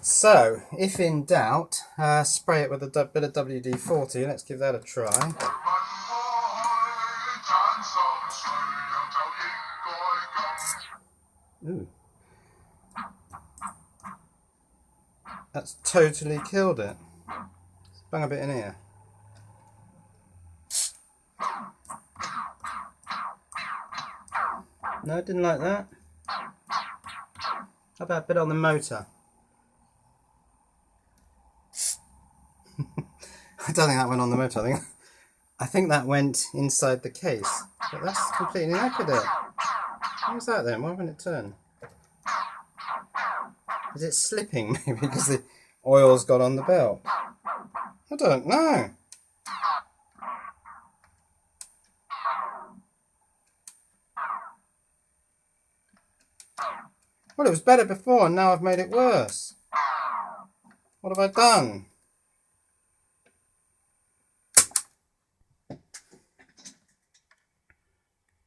So, if in doubt, spray it with a bit of WD-40. Let's give that a try. Ooh. That's totally killed it. Let's bang a bit in here. No, I didn't like that. How about a bit on the motor? I don't think that went on the motor. I think that went inside the case. But that's completely knackered it. What was that then? Why wouldn't it turn? Is it slipping maybe because the oil's got on the belt? I don't know. Well, it was better before and now I've made it worse. What have I done?